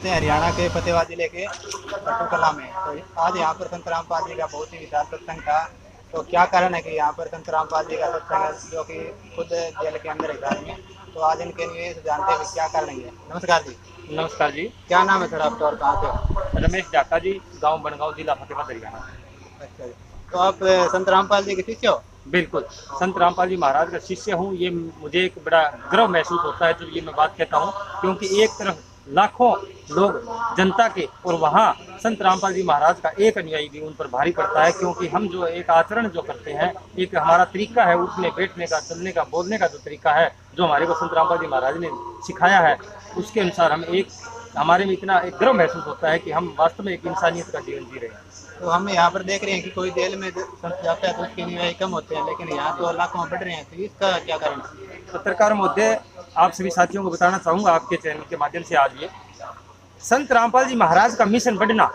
हरियाणा के फतेहाबाद जिले के पट्टू में तो आज यहाँ पर संत रामपाल जी का बहुत ही विशाल सत्संग था। तो क्या कारण है कि यहाँ पर संत रामपाल जी का सत्संग है, जो कि खुद जेल के अंदर है में, तो आज इनके लिए जानते हैं क्या कारण है। नमस्कार जी। नमस्कार जी। क्या नाम है सर आपका और कहाँ से हो? रमेश जाका जी, गांव बनगांव, जिला फतेहाबाद, हरियाणा। अच्छा जी। तो आप संत रामपाल जी के शिष्य हो? बिल्कुल, संत रामपाल जी महाराज का शिष्य हूँ। ये मुझे एक बड़ा गर्व महसूस होता है जब ये मैं बात कहता हूँ, क्योंकि एक तरफ लाखों लोग जनता के और वहाँ संत रामपाल जी महाराज का एक अनुयायी भी उन पर भारी पड़ता है, क्योंकि हम जो एक आचरण जो करते हैं, एक हमारा तरीका है उठने बैठने का, चलने का, बोलने का जो तरीका है, जो हमारे को संत रामपाल जी महाराज ने सिखाया है, उसके अनुसार हम एक हमारे में इतना एक गर्व महसूस होता है कि हम वास्तव में एक इंसानियत का जीवन जी रहे हैं। तो हम यहाँ पर देख रहे हैं कि कोई जेल में संत जाता है तो उसके अनुयायी कम होते हैं, लेकिन यहाँ तो लाखों बढ़ रहे हैं, तो इसका क्या कारण है? पत्रकार महोदय, आप सभी साथियों को बताना चाहूँगा आपके चैनल के माध्यम से, आज ये संत रामपाल जी महाराज का मिशन बढ़ना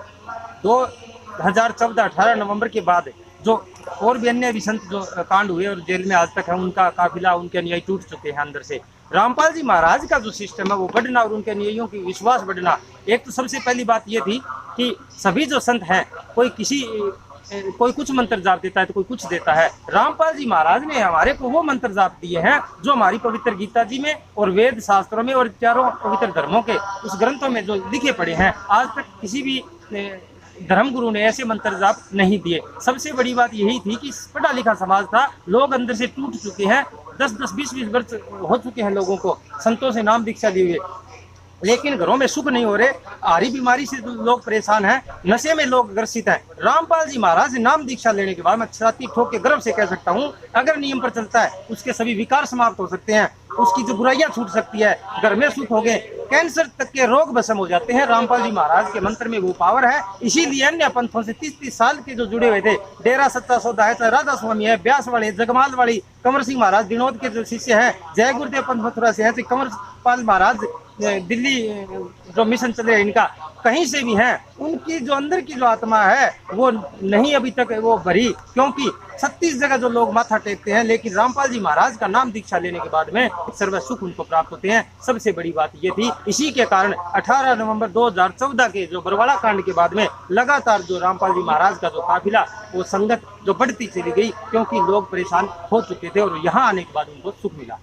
2014-18 नवंबर के बाद जो और भी अन्य भी संत जो कांड हुए और जेल में आज तक है, उनका काफिला, उनके अनुयायी टूट चुके हैं अंदर से। रामपाल जी महाराज का जो सिस्टम है वो बढ़ना और उनके अनुयायियों की विश्वास बढ़ना। एक तो सबसे पहली बात ये थी कि सभी जो संत हैं, कोई कुछ मंत्र जाप देता है तो कोई कुछ देता है। रामपाल जी महाराज ने हमारे को वो मंत्र जाप दिए हैं जो हमारी पवित्र गीता जी में और वेद शास्त्रों में और चारों पवित्र धर्मों के उस ग्रंथों में जो लिखे पड़े हैं, आज तक किसी भी धर्मगुरु ने ऐसे मंत्र जाप नहीं दिए। सबसे बड़ी बात यही थी कि पढ़ा लिखा समाज था, लोग अंदर से टूट चुके हैं, 10-10, 20-20 वर्ष हो चुके हैं लोगों को संतों से नाम दीक्षा लिए हुए, लेकिन घरों में सुख नहीं हो रहे। आरी बीमारी से लोग परेशान हैं, नशे में लोग ग्रसित हैं। रामपाल जी महाराज से नाम दीक्षा लेने के बाद मैं छाती ठोक के गर्व से कह सकता हूँ, अगर नियम पर चलता है उसके सभी विकार समाप्त हो सकते हैं, उसकी जो बुराइयां छूट सकती है, घर में सुख हो गए, कैंसर तक के रोग भस्म हो जाते हैं। रामपाल जी महाराज के मंत्र में वो पावर है। इसीलिए अन्य पंथों से 30-30 साल के जो जुड़े हुए थे, डेरा सच्चा सौदा है, चाहे राधा स्वामी है, ब्यास वाले, जगमाल वाली, कंवर सिंह महाराज दिनोद के जो शिष्य हैं, जय गुरुदेव पंथ मथुरा से हैं, कंवर पाल महाराज दिल्ली जो मिशन चल रहे हैं, इनका कहीं से भी हैं, उनकी जो अंदर की जो आत्मा है वो नहीं अभी तक वो भरी, क्योंकि 36 जगह जो लोग माथा टेकते हैं, लेकिन रामपाल जी महाराज का नाम दीक्षा लेने के बाद में सर्व सुख उनको प्राप्त होते हैं। सबसे बड़ी बात ये थी। इसी के कारण 18 नवंबर 2014 के जो बरवाला कांड के बाद में लगातार जो रामपाल जी महाराज का जो काफिला, वो संगत जो बढ़ती चली गई, क्योंकि लोग परेशान हो चुके थे और यहाँ आने के बाद उनको सुख मिला।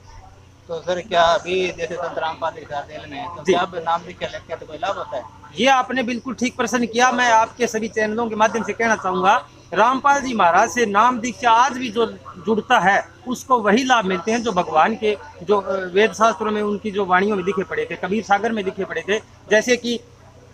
तो सर क्या अभी जैसे संत रामपाल जी जेल में, तो क्या नाम दीक्षा लेते हैं तो कोई लाभ होता है? ये आपने बिल्कुल ठीक प्रश्न किया। मैं आपके सभी चैनलों के माध्यम से कहना चाहूँगा, रामपाल जी महाराज से नाम दीक्षा आज भी जो जुड़ता है उसको वही लाभ मिलते हैं जो भगवान के जो वेद शास्त्रों में उनकी जो वाणियों में लिखे पड़े थे, कबीर सागर में लिखे पड़े थे। जैसे कि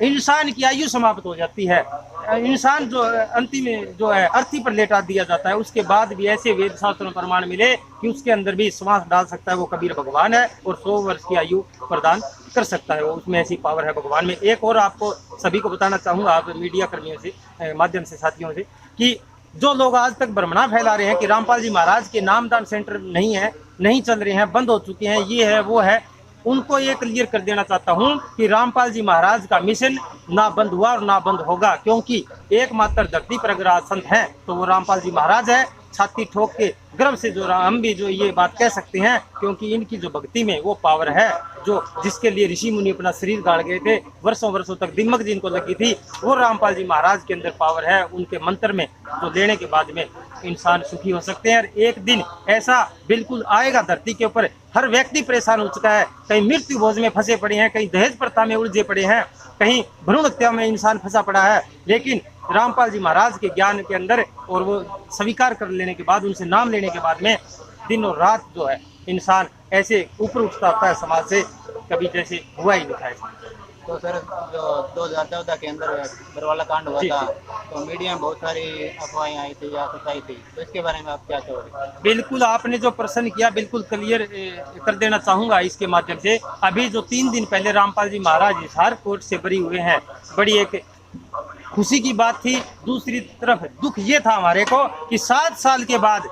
इंसान की आयु समाप्त हो जाती है, इंसान जो अंतिम जो है अर्थी पर लेटा दिया जाता है, उसके बाद भी ऐसे वेद शास्त्रों प्रमाण मिले कि उसके अंदर भी श्वास डाल सकता है, वो कबीर भगवान है और 100 वर्ष की आयु प्रदान कर सकता है, वो उसमें ऐसी पावर है भगवान में। एक और आपको सभी को बताना चाहूँगा, आप मीडिया कर्मियों से माध्यम से, साथियों से, कि जो लोग आज तक भ्रमणा फैला रहे हैं कि रामपाल जी महाराज के नामदान सेंटर नहीं है, नहीं चल रहे हैं, बंद हो चुके हैं, ये है वो है, उनको ये क्लियर कर देना चाहता हूं कि रामपाल जी महाराज का मिशन ना बंद हुआ और ना बंद होगा, क्योंकि एकमात्र धरती पर अगर आज संत हैं तो वो रामपाल जी महाराज है। छाती ठोक के गर्व से जो हम भी जो ये बात कह सकते हैं, क्योंकि इनकी जो भक्ति में वो पावर है, जो जिसके लिए ऋषि मुनि अपना शरीर गाड़ गए थे, वर्षों वर्षों तक दिमक जिनको लगी थी, वो रामपाल जी महाराज के अंदर पावर है। उनके मंत्र में जो लेने के बाद में इंसान सुखी हो सकते हैं। और एक दिन ऐसा बिल्कुल आएगा धरती के ऊपर, हर व्यक्ति परेशान हो चुका है, कहीं मृत्यु भोज में फंसे पड़े हैं, कहीं दहेज प्रथा में उलझे पड़े हैं, कहीं भ्रूण हत्या में इंसान फंसा पड़ा है, लेकिन रामपाल जी महाराज के ज्ञान के अंदर और वो स्वीकार कर लेने के बाद, उनसे नाम लेने के बाद में दिन और रात जो है इंसान ऐसे ऊपर उठता होता है समाज से, कभी जैसे हुआ ही नहीं था। तो सर जो 2014 के अंदर बरवाला कांड हुआ था, तो मीडिया में बहुत सारी अफवाहें आई थी या सच्चाई थी, तो इसके बारे में आप क्या कहोगे? बिल्कुल, आपने जो प्रश्न किया बिल्कुल क्लियर कर देना चाहूँगा इसके माध्यम से। अभी जो 3 दिन पहले रामपाल जी महाराज हिसार कोर्ट से बरी हुए हैं, बड़ी एक खुशी की बात थी। दूसरी तरफ दुख ये था हमारे को कि 7 साल के बाद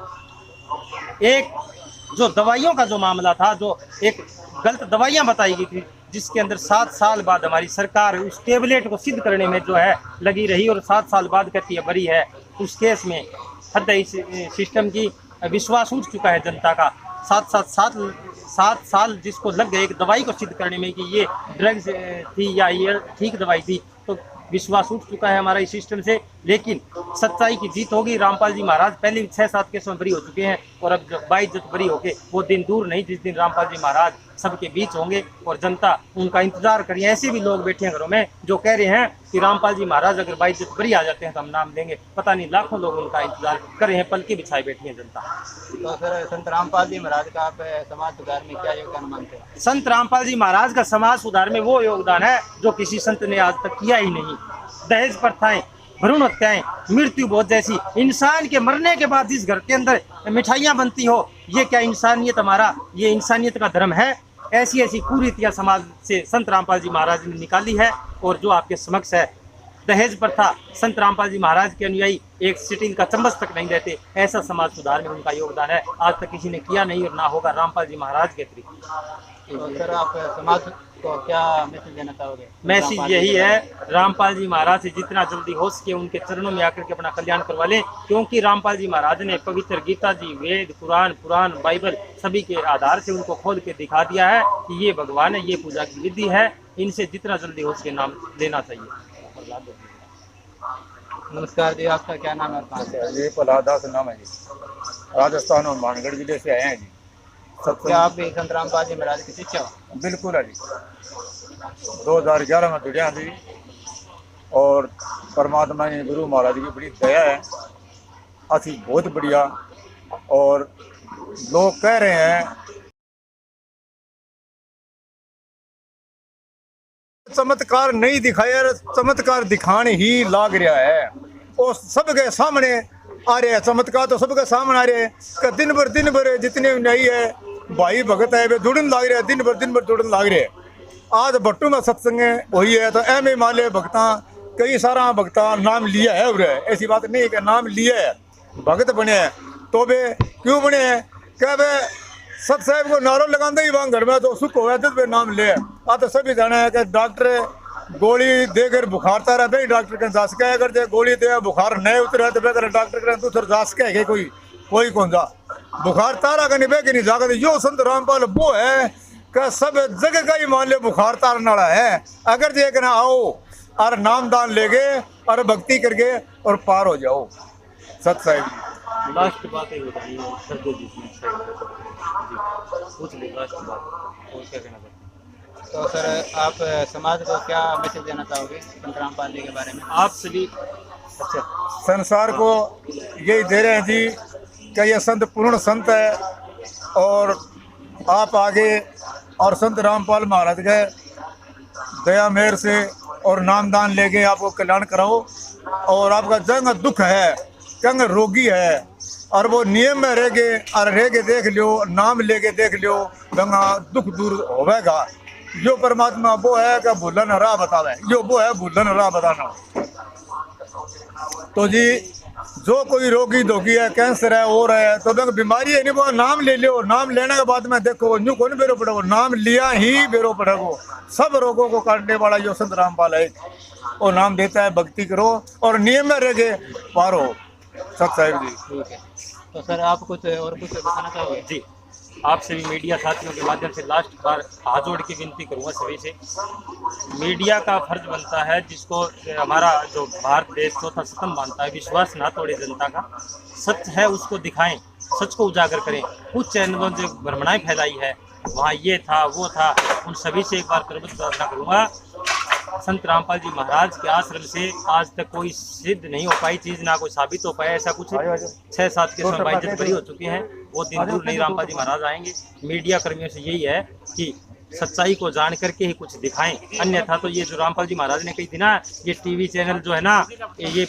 एक जो दवाइयों का जो मामला था, जो एक गलत दवाइयां बताई गई थी, जिसके अंदर 7 साल बाद हमारी सरकार उस टेबलेट को सिद्ध करने में जो है लगी रही और 7 साल बाद कहती है बरी है। उस केस में हद इस सिस्टम की विश्वास उठ चुका है जनता का। 7 7 साल जिसको लग गए एक दवाई को सिद्ध करने में कि ये ड्रग्स थी या ये ठीक दवाई थी, तो विश्वास उठ चुका है हमारा इस सिस्टम से। लेकिन सच्चाई की जीत होगी। रामपाल जी महाराज पहले भी 6-7 केसों में बरी हो चुके हैं और अब बाइज्जत बरी होके वो दिन दूर नहीं जिस दिन रामपाल जी महाराज सबके बीच होंगे और जनता उनका इंतजार करिए। ऐसे भी लोग बैठे हैं घरों में जो कह रहे हैं कि रामपाल जी महाराज अगर बाइज्जत बरी आ जाते हैं तो हम नाम देंगे। पता नहीं लाखों लोग उनका इंतजार कर रहे हैं, पलके बिछाए बैठी है जनता। तो सर संत रामपाल जी महाराज का आप समाज सुधार में क्या योगदान मानते हैं? संत रामपाल जी महाराज का समाज सुधार में वो योगदान है जो किसी संत ने आज तक किया ही नहीं। दहेज प्रथाएं, भ्रूण हत्याएं, मृत्यु बहुत जैसी, इंसान के मरने के बाद जिस घर के अंदर मिठाइयाँ बनती हो, ये क्या इंसानियत हमारा, ये इंसानियत का धर्म है? ऐसी ऐसी कुरीतियाँ समाज से संत रामपाल जी महाराज ने निकाली है। और जो आपके समक्ष है दहेज प्रथा, संत रामपाल जी महाराज के अनुयायी एक स्टील का चम्मच तक नहीं देते। ऐसा समाज सुधार में उनका योगदान है, आज तक किसी ने किया नहीं और ना होगा रामपाल जी महाराज के अतिरिक्त। तो सर आप समाज को क्या मैसेज देना चाहोगे? मैसेज यही है, रामपाल जी महाराज से जितना जल्दी हो सके उनके चरणों में आकर के अपना कल्याण करवा लें, क्योंकि रामपाल जी महाराज ने पवित्र गीता जी, वेद, कुरान, पुराण, बाइबल सभी के आधार से उनको खोल के दिखा दिया है कि ये भगवान है, ये पूजा की विधि है। इनसे जितना जल्दी हो सके नाम लेना चाहिए। नमस्कार जी, आपका क्या नाम है और कहाँ से है? ये प्रहलादास नाम है जी, राजस्थान और मानगढ़ जिले से आए हैं जी। क्या आप भी संत रामपाल जी महाराज के शिष्य हो? बिल्कुल है जी, 2011 में जुड़े हैं जी। और परमात्मा ने गुरु महाराज की बड़ी दया है, असी बहुत बढ़िया। और लोग कह रहे हैं चमत्कार नहीं दिखाया, चमत्कार दिखाने ही लाग रहा है। और सबके सामने आ रहे हैं चमत्कार, तो सबके सामने आ रहे हैं कि दिन भर जितने नहीं है भाई भगत है वे जुड़न लाग रहे हैं, दिन भर जुड़न लाग रहे हैं। आज भट्टू में सत्संग हुई है तो एम माले भगता कई सारा भगता नाम लिया है। और ऐसी बात नहीं कि नाम लिया है, भगत बने हैं। तो वे क्यों बने हैं? क्या वे सत साहब को नारों लगाते ही वहाँ घर में तो सुख हो तो वे नाम ले। आ तो सभी जाना है कि डॉक्टर गोली देकर बुखारता रहता है, डॉक्टर के जास क्या करते गोली दे बुखार नहीं उतरा तो बेकर डॉक्टर करें तो जास क्या है कोई कौन सा बुखार तारा का नहीं नहीं जाकर यो संत रामपाल वो है कि सब जगह का ही मान ले बुखार तारने वाला है। अगर देखना आओ और नाम दान लेके और भक्ति करके और पार हो जाओ। सत साहिब लास्ट बात है बताइए, पूछ ली लास्ट बात और क्या कहना चाहते हैं? तो सर आप समाज को क्या मैसेज देना चाहोगे संत रामपाल जी के बारे में? आप सभी अच्छा संसार को यही दे रहे हैं जी कि यह संत पूर्ण संत है और आप आगे और संत रामपाल महाराज के दया मेहर से और नामदान लेके आपको कल्याण कराओ। और आपका जंग दुख है, कंग रोगी है और वो नियम में रह के और रह के देख लियो, नाम लेके देख लियो, गंगा दुख दूर होवेगा। जो परमात्मा वो है कि भूलन राह बतावे, जो वो है भूलन राह बताना। तो जी जो कोई रोगी धोगी है, कैंसर है और है तो बैंक बीमारी है नहीं, वो नाम ले लो। नाम लेने के बाद में देखो न्यू कौन बेरो पड़ेगो, नाम लिया ही बेरो पड़ेगो। सब रोगों को काटने वाला जो संत रामपाल है वो नाम देता है, भक्ति करो और नियम में रह के पारो। सत साहिब जी ठीक है। तो सर आप कुछ बताना चाहोगे? जी, आपसे भी मीडिया साथियों के माध्यम से लास्ट बार हाथ जोड़ के विनती करूंगा सभी से, मीडिया का फर्ज बनता है जिसको हमारा जो भारत देश चौथा स्तंभ मानता है, विश्वास ना तोड़े जनता का, सच है उसको दिखाएं, सच को उजागर करें। कुछ चैनलों जो भ्रमणाएं फैलाई है वहाँ ये था वो था, उन सभी से एक बार करबद्ध प्रार्थना करूँगा। संत रामपाल जी महाराज के आश्रम से आज तक कोई सिद्ध नहीं हो पाई चीज़, ना कोई साबित हो पाया। ऐसा कुछ 6-7 के समय बाइज्जत बरी हो चुके हैं, वो दिन दूर नहीं रामपाल जी महाराज आएंगे। मीडिया कर्मियों से यही है कि सच्चाई को जान करके ही कुछ दिखाएं, अन्यथा तो ये जो रामपाल जी महाराज ने कही थी ना, ये टीवी चैनल जो है ना ये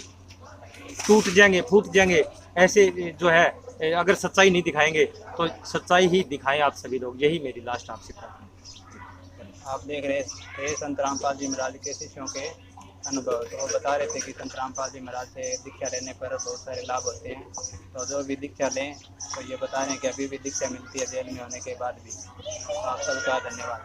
टूट जाएंगे, फूट जाएंगे। ऐसे जो है अगर सच्चाई नहीं दिखाएंगे तो सच्चाई ही दिखाएं आप सभी लोग, यही मेरी लास्ट आपसे प्रार्थना। आप देख रहे थे संत रामपाल जी महाराज के शिष्यों के अनुभव। तो वो बता रहे थे कि संत रामपाल जी महाराज से दीक्षा लेने पर बहुत सारे लाभ होते हैं। तो जो भी दीक्षा लें तो ये बता रहे हैं कि अभी भी दीक्षा मिलती है जेल में होने के बाद भी। आप सबका धन्यवाद।